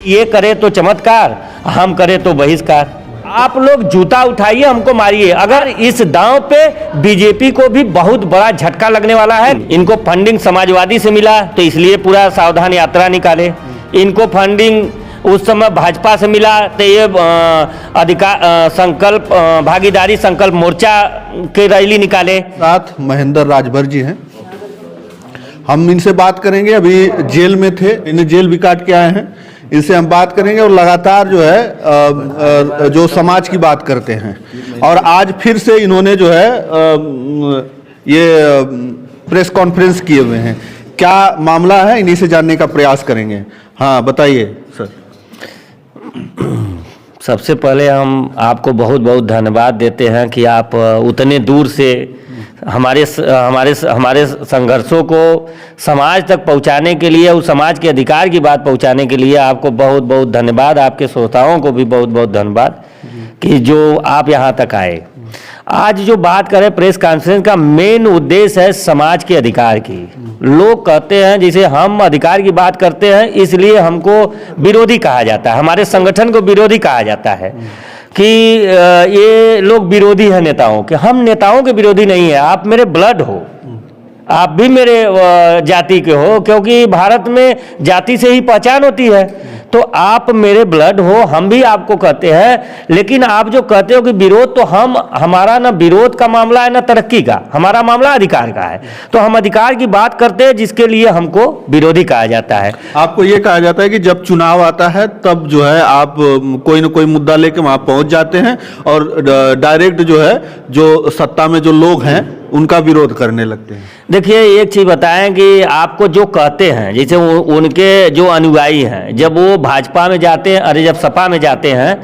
ये करे तो चमत्कार, हम करे तो बहिष्कार। आप लोग जूता उठाइए, हमको मारिए। अगर इस दांव पे बीजेपी को भी बहुत बड़ा झटका लगने वाला है। इनको फंडिंग समाजवादी से मिला तो इसलिए पूरा सावधान यात्रा निकाले। इनको फंडिंग उस समय भाजपा से मिला तो ये अधिकार संकल्प भागीदारी संकल्प मोर्चा के रैली निकाले। साथ महेंद्र राजभर जी हैं, हम इनसे बात करेंगे। अभी जेल में थे, इन्हें जेल भी काट के आए हैं, इनसे हम बात करेंगे। और लगातार जो है जो समाज की बात करते हैं, और आज फिर से इन्होंने जो है ये प्रेस कॉन्फ्रेंस किए हुए हैं। क्या मामला है, इन्हीं से जानने का प्रयास करेंगे। हाँ बताइए सर। सबसे पहले हम आपको बहुत बहुत धन्यवाद देते हैं कि आप उतने दूर से हमारे संघर्षों को समाज तक पहुंचाने के लिए, उस समाज के अधिकार की बात पहुंचाने के लिए आपको बहुत बहुत धन्यवाद। आपके श्रोताओं को भी बहुत बहुत धन्यवाद कि जो आप यहां तक आए। आज जो बात करें प्रेस कॉन्फ्रेंस का मेन उद्देश्य है समाज के अधिकार की। लोग कहते हैं जैसे हम अधिकार की बात करते हैं इसलिए हमको विरोधी कहा जाता है, हमारे संगठन को विरोधी कहा जाता है कि ये लोग विरोधी हैं नेताओं के। हम नेताओं के विरोधी नहीं है। आप मेरे ब्लड हो, आप भी मेरे जाति के हो, क्योंकि भारत में जाति से ही पहचान होती है। तो आप मेरे ब्लड हो, हम भी आपको कहते हैं। लेकिन आप जो कहते हो कि विरोध, तो हमारा ना विरोध का मामला है ना तरक्की का, हमारा मामला अधिकार का है। तो हम अधिकार की बात करते हैं जिसके लिए हमको विरोधी कहा जाता है। आपको ये कहा जाता है कि जब चुनाव आता है तब जो है आप कोई न कोई मुद्दा लेके वहां पहुंच जाते हैं और डायरेक्ट जो है जो सत्ता में जो लोग हैं उनका विरोध करने लगते हैं। देखिए एक चीज बताएं कि आपको जो कहते हैं, जैसे उनके जो अनुयायी हैं, जब वो भाजपा में जाते हैं, अरे जब सपा में जाते हैं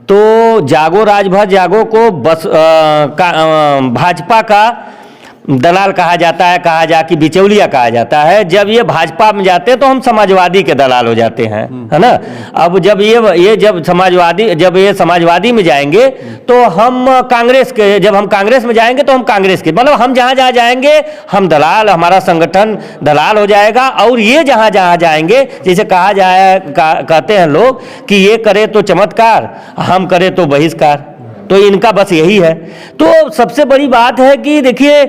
तो जागो राजभर जागो को बस भाजपा का दलाल कहा जाता है, कहा जा कि बिचौलिया कहा जाता है। जब ये भाजपा में जाते हैं तो हम समाजवादी के दलाल हो जाते हैं, है ना। अब जब जब ये समाजवादी में जाएंगे तो हम कांग्रेस के, जब हम कांग्रेस में जाएंगे तो हम कांग्रेस के, मतलब हम जहां जहां जाएंगे हम दलाल, हमारा संगठन दलाल हो जाएगा। और ये जहां जहां जाएंगे, जैसे कहते हैं लोग कि ये करे तो चमत्कार, हम करे तो बहिष्कार। तो इनका बस यही है। तो सबसे बड़ी बात है कि देखिए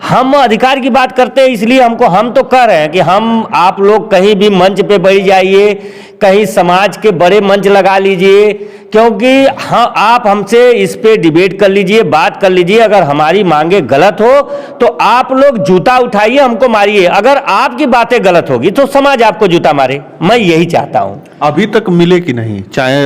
हम अधिकार की बात करते हैं इसलिए हम तो कह रहे हैं कि आप लोग कहीं भी मंच पे बैठ जाइए, कहीं समाज के बड़े मंच लगा लीजिए, क्योंकि हाँ आप हमसे इस पे डिबेट कर लीजिए, बात कर लीजिए। अगर हमारी मांगे गलत हो तो आप लोग जूता उठाइए, हमको मारिए। अगर आपकी बातें गलत होगी तो समाज आपको जूता मारे। मैं यही चाहता हूँ। अभी तक मिले कि नहीं? चाहे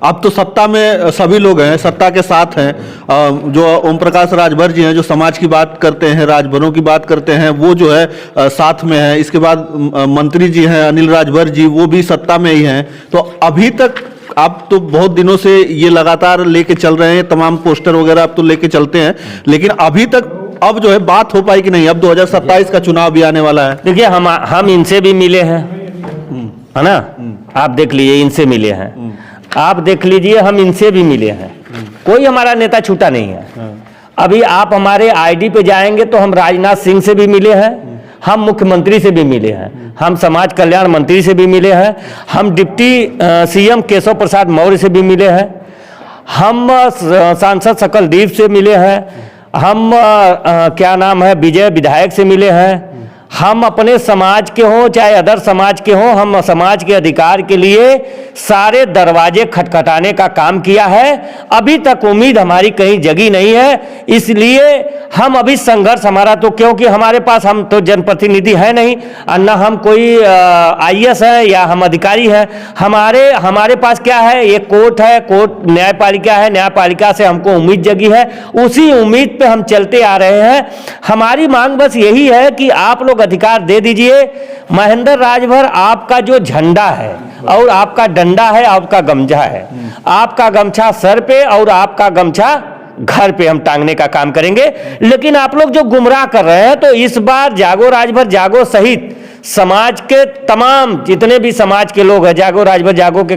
आप तो सत्ता में सभी लोग हैं, सत्ता के साथ हैं। जो ओम प्रकाश राजभर जी हैं जो समाज की बात करते हैं, राजभरों की बात करते हैं, वो जो है साथ में है। इसके बाद मंत्री जी हैं अनिल राजभर जी, वो भी सत्ता में ही हैं। तो अभी तक आप तो बहुत दिनों से ये लगातार लेके चल रहे हैं, तमाम पोस्टर वगैरह आप तो लेके चलते हैं, लेकिन अभी तक अब जो है बात हो पाई कि नहीं? अब 2027 का चुनाव भी आने वाला है। देखिए हम इनसे भी मिले हैं, है ना। आप देख लीजिए, इनसे मिले हैं, आप देख लीजिए, हम इनसे भी मिले हैं। कोई हमारा नेता छूटा नहीं है। अभी आप हमारे आईडी पे जाएंगे तो हम राजनाथ सिंह से भी मिले हैं, हम मुख्यमंत्री से भी मिले हैं, हम समाज कल्याण मंत्री से भी मिले हैं, हम डिप्टी सीएम केशव प्रसाद मौर्य से भी मिले हैं, हम सांसद सकलदीप से मिले हैं, हम क्या नाम है विजय विधायक से मिले हैं। हम अपने समाज के हों चाहे अदर समाज के हों, हम समाज के अधिकार के लिए सारे दरवाजे खटखटाने का काम किया है। अभी तक उम्मीद हमारी कहीं जगी नहीं है, इसलिए हम अभी संघर्ष हमारा तो, क्योंकि हमारे पास, हम तो जनप्रतिनिधि है नहीं, ना हम कोई आईएएस है या हम अधिकारी हैं। हमारे पास क्या है, ये कोर्ट है, कोर्ट न्यायपालिका है, न्यायपालिका से हमको उम्मीद जगी है, उसी उम्मीद पे हम चलते आ रहे हैं। हमारी मांग बस यही है कि आप लोग अधिकार दे दीजिए। महेंद्र राजभर आपका जो झंडा है और आपका डंडा है, आपका गमछा है, आपका गमछा सर पे और आपका गमछा घर पे हम टांगने का काम करेंगे। लेकिन आप लोग जो गुमराह कर रहे हैं, तो इस बार जागो राजभर जागो सहित समाज के तमाम जितने भी समाज के लोग हैं, जागो राजभर जागो के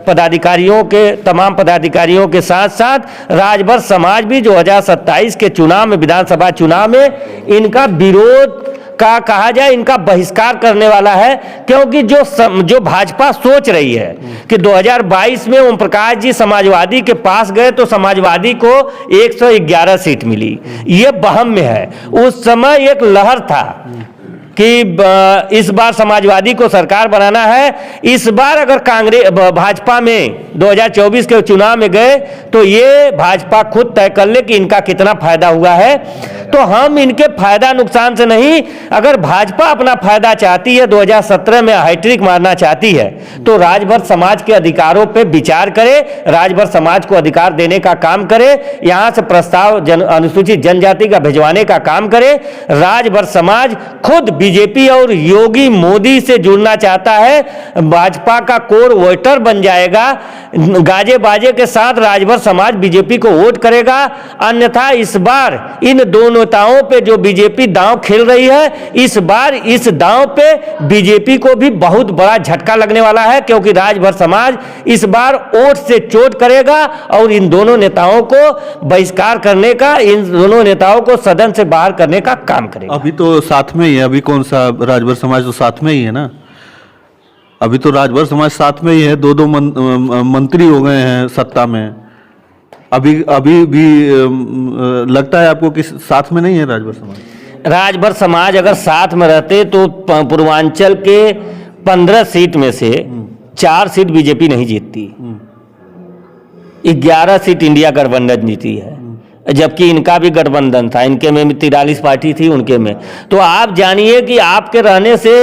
पदाधिकारियों के, तमाम पदाधिकारियों के साथ साथ राजभर समाज भी 2027 के चुनाव में, विधानसभा चुनाव में इनका विरोध का कहा जाए इनका बहिष्कार करने वाला है, क्योंकि जो भाजपा सोच रही है कि 2022 में ओम प्रकाश जी समाजवादी के पास गए तो समाजवादी को 111 सीट मिली, ये वहम में है। उस समय एक लहर था कि इस बार समाजवादी को सरकार बनाना है। इस बार अगर कांग्रेस भाजपा में 2024 के चुनाव में गए तो ये भाजपा खुद तय कर ले कि इनका कितना फायदा हुआ है। तो हम इनके फायदा नुकसान से नहीं, अगर भाजपा अपना फायदा चाहती है, 2017 में हैट्रिक मारना चाहती है, तो राजभर समाज के अधिकारों पे विचार करे, राजभर समाज को अधिकार देने का काम करे, यहां से प्रस्ताव अनुसूचित जनजाति का भिजवाने का काम करे। राजभर समाज खुद बीजेपी और योगी मोदी से जुड़ना चाहता है, भाजपा का कोर वोटर बन जाएगा, गाजे बाजे के साथ राजभर समाज बीजेपी को वोट करेगा। अन्यथा इस बार इन दोनों नेताओं पे जो बीजेपी दांव खेल रही है, इस बार इस दांव पे बीजेपी को भी बहुत बड़ा झटका लगने वाला है, क्योंकि राजभर समाज इस बार वोट से चोट करेगा और इन दोनों नेताओं को बहिष्कार करने का, इन दोनों नेताओं को सदन से बाहर करने का काम करेगा। अभी तो साथ में ही है, अभी कौन सा राजभर समाज तो साथ में ही है ना, अभी तो राजभर समाज साथ में ही है, दो मंत्री हो गए हैं सत्ता में। अभी भी लगता है आपको कि साथ में नहीं है राजभर समाज? राजभर समाज अगर साथ में रहते तो पूर्वांचल के 15 सीट में से 4 सीट बीजेपी नहीं जीतती, 11 सीट इंडिया गठबंधन जीती है, जबकि इनका भी गठबंधन था, इनके में 43 पार्टी थी, उनके में। तो आप जानिए कि आपके रहने से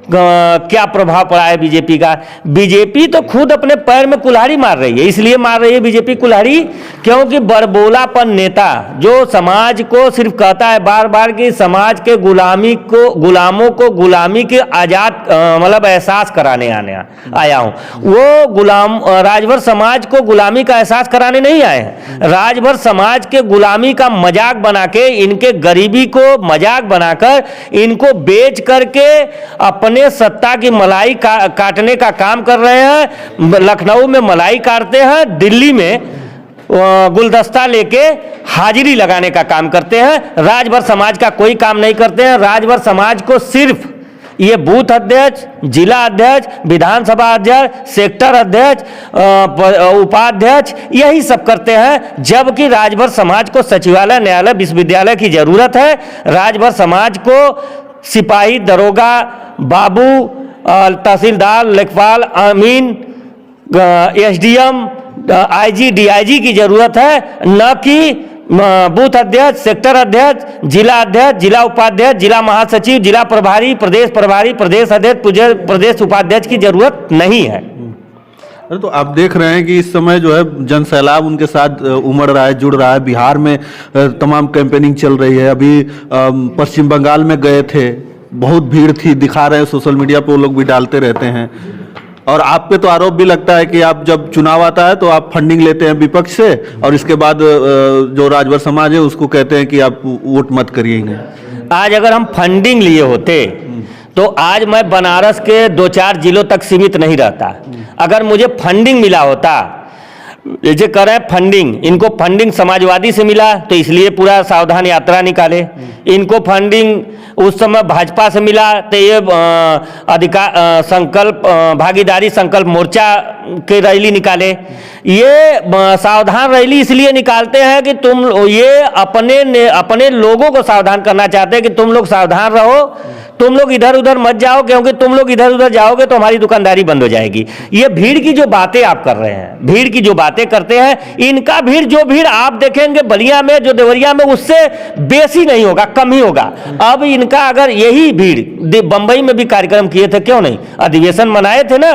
क्या प्रभाव पड़ा है बीजेपी का। बीजेपी तो खुद अपने पैर में कुल्हाड़ी मार रही है। इसलिए मार रही है बीजेपी कुल्हाड़ी क्योंकि बड़बोलापन नेता जो समाज को सिर्फ कहता है बार बार कि समाज के गुलामों को गुलामी के आजाद मतलब एहसास कराने आया हूं, वो राजभर समाज को गुलामी का एहसास कराने नहीं आए हैं। राजभर समाज के गुलामी का मजाक बना के, इनके गरीबी को मजाक बनाकर, इनको बेच करके अपने सत्ता की मलाई काटने का काम कर रहे हैं। लखनऊ में मलाई काटते हैं, दिल्ली में गुलदस्ता लेके हाजिरी लगाने का काम करते हैं। राजभर समाज का कोई काम नहीं करते हैं। राजभर समाज को सिर्फ ये बूथ अध्यक्ष, जिला अध्यक्ष, विधानसभा अध्यक्ष, सेक्टर अध्यक्ष, उपाध्यक्ष यही सब करते हैं, जबकि राजभर समाज को सचिवालय, न्यायालय, विश्वविद्यालय की जरूरत है। राजभर समाज को सिपाही, दरोगा, बाबू, तहसीलदार, लेखपाल, अमीन, एसडीएम, आईजी, डीआईजी की जरूरत है, न कि बूथ अध्यक्ष, सेक्टर अध्यक्ष, जिला अध्यक्ष, जिला उपाध्यक्ष, जिला महासचिव, जिला प्रभारी, प्रदेश अध्यक्ष, प्रदेश उपाध्यक्ष की जरूरत नहीं है। तो आप देख रहे हैं कि इस समय जो है जन सैलाब उनके साथ उमड़ रहा है, जुड़ रहा है। बिहार में तमाम कैंपेनिंग चल रही है। अभी पश्चिम बंगाल में गए थे, बहुत भीड़ थी, दिखा रहे हैं सोशल मीडिया पे, वो लोग भी डालते रहते हैं। और आप पे तो आरोप भी लगता है कि आप जब चुनाव आता है तो आप फंडिंग लेते हैं विपक्ष से, और इसके बाद जो राजभर समाज है उसको कहते हैं कि आप वोट मत करिए। आज अगर हम फंडिंग लिए होते तो आज मैं बनारस के 2-4 जिलों तक सीमित नहीं रहता। अगर मुझे फंडिंग मिला होता, ये कह रहे हैं फंडिंग, इनको फंडिंग समाजवादी से मिला तो इसलिए पूरा सावधान यात्रा निकाले। इनको फंडिंग उस समय भाजपा से मिला तो ये संकल्प भागीदारी संकल्प मोर्चा के रैली निकाले। ये सावधान रैली इसलिए निकालते हैं कि तुम ये अपने लोगों को सावधान करना चाहते हैं कि तुम लोग सावधान रहो, तुम लोग इधर उधर मत जाओ, क्योंकि तुम लोग इधर उधर जाओगे तो हमारी दुकानदारी बंद हो जाएगी। ये भीड़ की जो बातें आप कर रहे हैं, भीड़ की जो बातें करते हैं, इनका जो भीड़ आप देखेंगे बलिया में, जो देवरिया में, उससे बेसी नहीं होगा, कम ही होगा। अब इनका अगर यही भीड़ बंबई में भी कार्यक्रम किए थे, क्यों नहीं, अधिवेशन मनाए थे ना,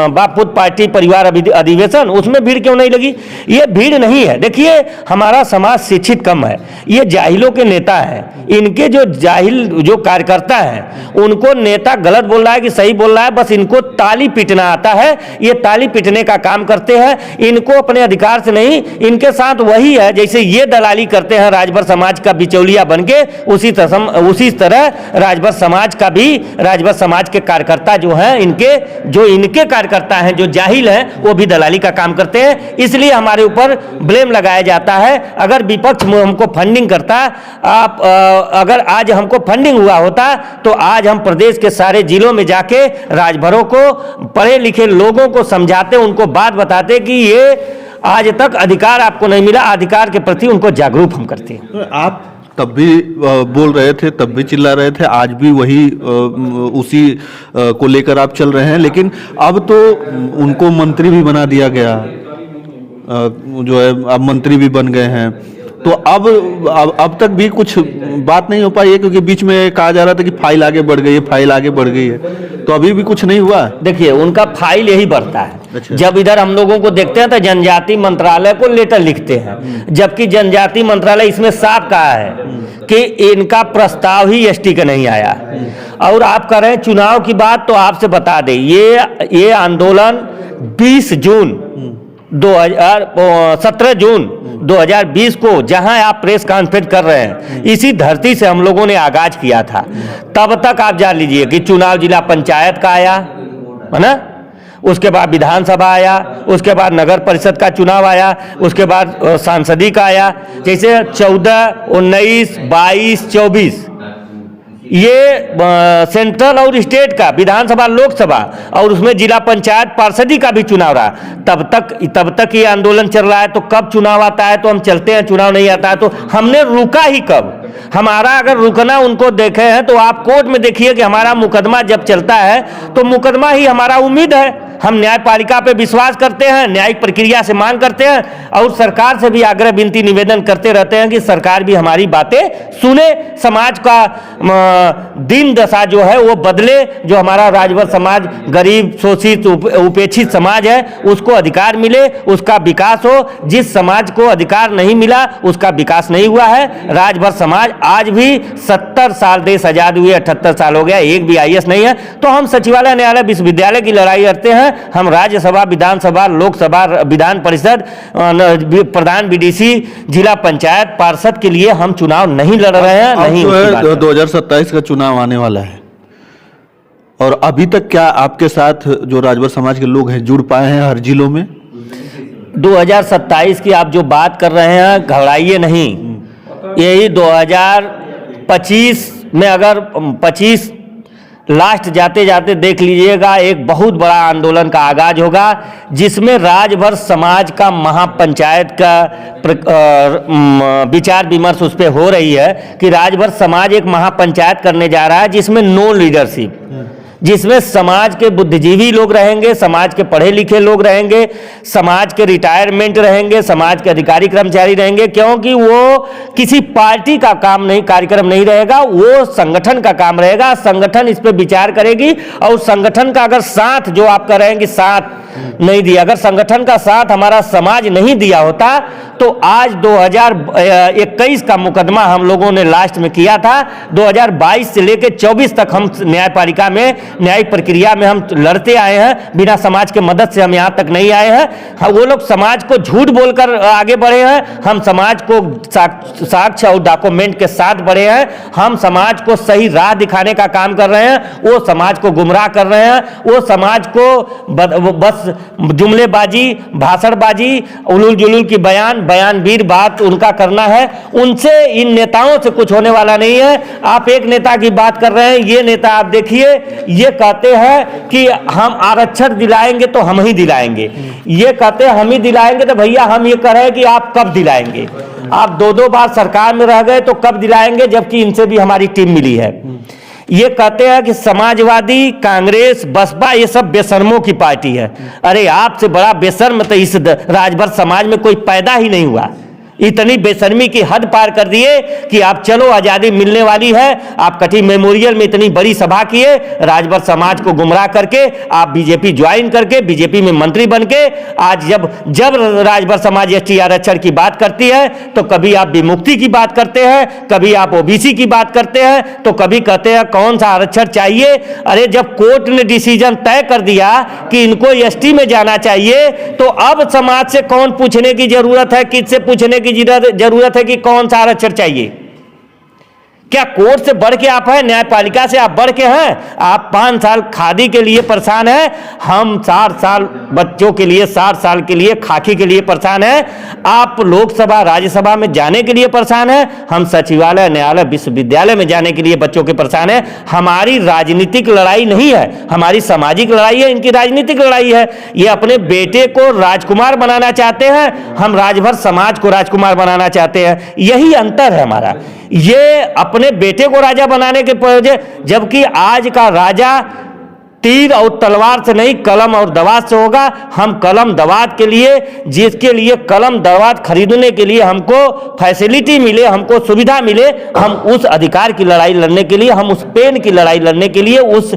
बापूत पार्टी परिवार अधिवेशन, उसमें भीड़ क्यों नहीं लगी? ये भीड़ नहीं है। देखिए हमारा समाज शिक्षित कम है, ये जाहिलों के नेता हैं। इनके जो जाहिल जो कार्यकर्ता हैं उनको नेता गलत बोल रहा है कि सही बोल रहा है, बस इनको ताली पीटना आता है। ये ताली पीटने का काम करते हैं, इनको अपने अधिकार से नहीं। इनके साथ वही है जैसे ये दलाली करते हैं राजभर समाज का बिचौलिया बनके, उसी तरह राजभर समाज का भी, राजभर समाज के कार्यकर्ता जो हैं इनके जो इनके कार्यकर्ता हैं, जो जाहिल हैं, वो भी दलाली का काम करते हैं। इसलिए हमारे ऊपर ब्लेम लगाया जाता है। अगर विपक्ष हमको फंडिंग करता, आप अगर आज हमको फंडिंग हुआ होता तो आज हम प्रदेश के सारे जिलों में जाके राजभरों को, पढ़े लिखे लोगों को समझाते, उनको बात बताते कि ये आज तक अधिकार आपको नहीं मिला, अधिकार के प्रति उनको जागरूक हम करते हैं। आप तब भी बोल रहे थे, तब भी चिल्ला रहे थे, आज भी वही उसी को लेकर आप चल रहे हैं, लेकिन अब तो उनको मंत्री भी बना दिया गया, जो है अब मंत्री भी बन गए हैं। तो अब तक भी कुछ बात नहीं हो पाई है, क्योंकि बीच में कहा जा रहा था कि फाइल आगे बढ़ गई है, फाइल आगे बढ़ गई है, तो अभी भी कुछ नहीं हुआ। देखिए, उनका फाइल यही बढ़ता है। अच्छा। जब इधर हम लोगों को देखते हैं तो जनजाति मंत्रालय को लेटर लिखते हैं, जबकि जनजाति मंत्रालय इसमें साफ कहा है कि इनका प्रस्ताव ही एसटी का नहीं आया। और आप कर रहे हैं चुनाव की बात, तो आपसे बता दें, ये आंदोलन 20 जून 17 जून 2020 को, जहां आप प्रेस कॉन्फ्रेंस कर रहे हैं, इसी धरती से हम लोगों ने आगाज किया था। तब तक आप जान लीजिए कि चुनाव जिला पंचायत का आया, है ना, उसके बाद विधानसभा आया, उसके बाद नगर परिषद का चुनाव आया, उसके बाद सांसदीय का आया। जैसे 14, 19, 22, 24 ये सेंट्रल और स्टेट का, विधानसभा, लोकसभा, और उसमें जिला पंचायत पार्षदी का भी चुनाव रहा। तब तक ये आंदोलन चल रहा है। तो कब चुनाव आता है तो हम चलते हैं, चुनाव नहीं आता है तो हमने रुका ही कब? हमारा अगर रुकना उनको देखे हैं तो आप कोर्ट में देखिए कि हमारा मुकदमा जब चलता है तो मुकदमा ही हमारा उम्मीद है। हम न्यायपालिका पे विश्वास करते हैं, न्यायिक प्रक्रिया से मांग करते हैं, और सरकार से भी आग्रह विनती निवेदन करते रहते हैं कि सरकार भी हमारी बातें सुने, समाज का दीन दशा जो है वो बदले। जो हमारा राजभर समाज गरीब, शोषित, उपेक्षित समाज है, उसको अधिकार मिले, उसका विकास हो। जिस समाज को अधिकार नहीं मिला उसका विकास नहीं हुआ है। राजभर समाज आज भी 70 साल, देश आजाद हुए 78 साल हो गया, एक भी IAS नहीं है। तो हम सचिवालय, न्यायालय, विश्वविद्यालय की लड़ाई लड़ते हैं। हम राज्यसभा, विधानसभा, लोकसभा, विधान परिषद, प्रधान BDC, जिला पंचायत, पार्षद के लिए हम चुनाव नहीं लड़ रहे हैं। नहीं, 2027 का चुनाव आने वाला है, और अभी तक क्या आपके साथ जो राजभर समाज के लोग हैं जुड़ पाए हैं हर जिलों में? 2027 की आप जो बात कर रहे हैं, घबराइए नहीं। यही 2025 में, अगर 25 लास्ट जाते जाते देख लीजिएगा, एक बहुत बड़ा आंदोलन का आगाज होगा, जिसमें राजभर समाज का महापंचायत का विचार विमर्श उस पर हो रही है कि राजभर समाज एक महापंचायत करने जा रहा है, जिसमें नो लीडरशिप, जिसमें समाज के बुद्धिजीवी लोग रहेंगे, समाज के पढ़े लिखे लोग रहेंगे, समाज के रिटायरमेंट रहेंगे, समाज के अधिकारी कर्मचारी रहेंगे। क्योंकि वो किसी पार्टी का काम नहीं, कार्यक्रम नहीं रहेगा, वो संगठन का काम रहेगा। संगठन इस पे विचार करेगी, और संगठन का अगर साथ, जो आप कह रहे हैं कि साथ नहीं दिया, अगर संगठन का साथ हमारा समाज नहीं दिया होता तो आज 2021 का मुकदमा हम लोगों ने लास्ट में किया था। 2022 से लेकर 24 तक हम न्यायपालिका में, न्यायिक प्रक्रिया में हम लड़ते आए हैं। बिना समाज के मदद से हम यहाँ तक नहीं आए हैं। वो लोग समाज को झूठ बोलकर आगे बढ़े हैं, हम समाज को साक्ष्य और डॉक्यूमेंट के साथ बढ़े हैं। हम समाज को सही राह दिखाने का काम कर रहे हैं, वो समाज को गुमराह कर रहे हैं। वो समाज को बस जुमलेबाजी, भाषणबाजी, उलूल जुलूल की बयानवीर बात उनका करना है। उनसे, इन नेताओं से कुछ होने वाला नहीं है। आप एक नेता की बात कर रहे हैं, ये नेता आप देखिए, ये कहते हैं कि हम आरक्षण दिलाएंगे तो हम ही दिलाएंगे, ये कहते हैं हम ही दिलाएंगे। तो भैया हम ये कह रहे हैं कि आप कब दिलाएंगे? आप 2 बार सरकार में रह गए तो कब दिलाएंगे, जबकि इनसे भी हमारी टीम मिली है। ये कहते हैं कि समाजवादी, कांग्रेस, बसपा ये सब बेशर्मों की पार्टी है। अरे आपसे बड़ा बेशर्म तो इस राजभर समाज में कोई पैदा ही नहीं हुआ। इतनी बेशर्मी की हद पार कर दिए कि आप चलो आज़ादी मिलने वाली है, आप कटी मेमोरियल में इतनी बड़ी सभा किए, राजभर समाज को गुमराह करके आप बीजेपी ज्वाइन करके, बीजेपी में मंत्री बन के, आज जब राजभर समाज ST आरक्षण की बात करती है तो कभी आप विमुक्ति की बात करते हैं, कभी आप OBC की बात करते हैं, तो कभी कहते हैं कौन सा आरक्षण चाहिए। अरे जब कोर्ट ने डिसीजन तय कर दिया कि इनको ST में जाना चाहिए, तो अब समाज से कौन पूछने की जरूरत है, किससे पूछने की जरूरत है कि कौन सा आरक्षण चाहिए? क्या कोर्ट से बढ़ के आप हैं? न्यायपालिका से आप बढ़ के हैं? आप 5 साल खादी के लिए परेशान हैं, हम 60 साल बच्चों के लिए, 60 साल के लिए खाकी के लिए परेशान हैं। आप लोकसभा राज्यसभा में जाने के लिए परेशान हैं, हम सचिवालय, न्यायालय, विश्वविद्यालय में जाने के लिए बच्चों के परेशान हैं। हमारी राजनीतिक लड़ाई नहीं है, हमारी सामाजिक लड़ाई है, इनकी राजनीतिक लड़ाई है। ये अपने बेटे को राजकुमार बनाना चाहते हैं, हम राजभर समाज को राजकुमार बनाना चाहते हैं। यही अंतर है हमारा। ये अपने बेटे को राजा बनाने के वजह, जबकि आज का राजा तीर और तलवार से नहीं, कलम और दवात से होगा। हम कलम दवात के लिए, जिसके लिए कलम दवात खरीदने के लिए हमको फैसिलिटी मिले, हमको सुविधा मिले, हम उस अधिकार की लड़ाई लड़ने के लिए, हम उस पेन की लड़ाई लड़ने के लिए, उस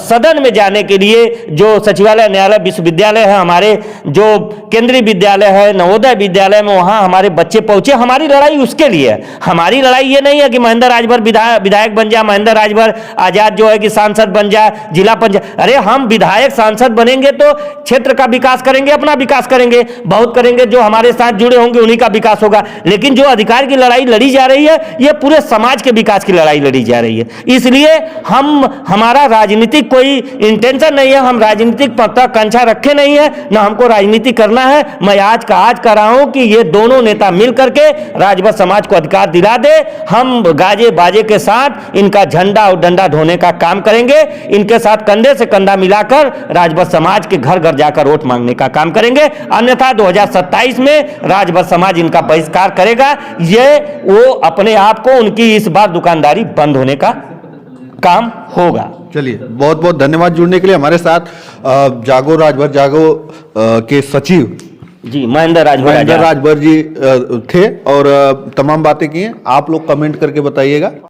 सदन में जाने के लिए, जो सचिवालय, न्यायालय, विश्वविद्यालय है, हमारे जो केंद्रीय विद्यालय है, नवोदय विद्यालय में, वहाँ हमारे बच्चे पहुँचे। हमारी लड़ाई उसके लिए है। हमारी लड़ाई ये नहीं है कि महेंद्र राजभर विधायक बन जाए, महेंद्र राजभर आजाद जो है कि सांसद बन जाए, जिला पंचायत। अरे हम विधायक सांसद बनेंगे तो क्षेत्र का विकास करेंगे, अपना विकास करेंगे, बहुत करेंगे। जो हमारे साथ जुड़े होंगे उन्हीं का विकास होगा। लेकिन जो अधिकार की लड़ाई लड़ी जा रही है, ये पूरे समाज के विकास की लड़ाई लड़ी जा रही है। इसलिए हमारा राजनीतिक कोई इंटेंशन नहीं है, हम राजनीतिक महत्वाकांक्षा रखे नहीं है, ना हमको राजनीति करना है। मैं आज कर रहा हूं कि ये दोनों नेता मिल करके राजभर समाज को अधिकार दिला दे। हम गाजे बाजे के साथ इनका झंडा और डंडा ढोने का काम करेंगे, इनके साथ कंधे से कंधा मिलाकर राजभर समाज के घर घर जाकर वोट मांगने का काम करेंगे। अन्यथा 2027 में राजभर समाज इनका बहिष्कार करेगा। ये वो अपने आप को, उनकी इस बार दुकानदारी बंद होने का काम होगा। चलिए, बहुत बहुत धन्यवाद जुड़ने के लिए। हमारे साथ जागो राजभर जागो के सचिव जी महेंद्र राजभर राजभर जी थे और तमाम बातें की हैं। आप लोग कमेंट करके बताइएगा।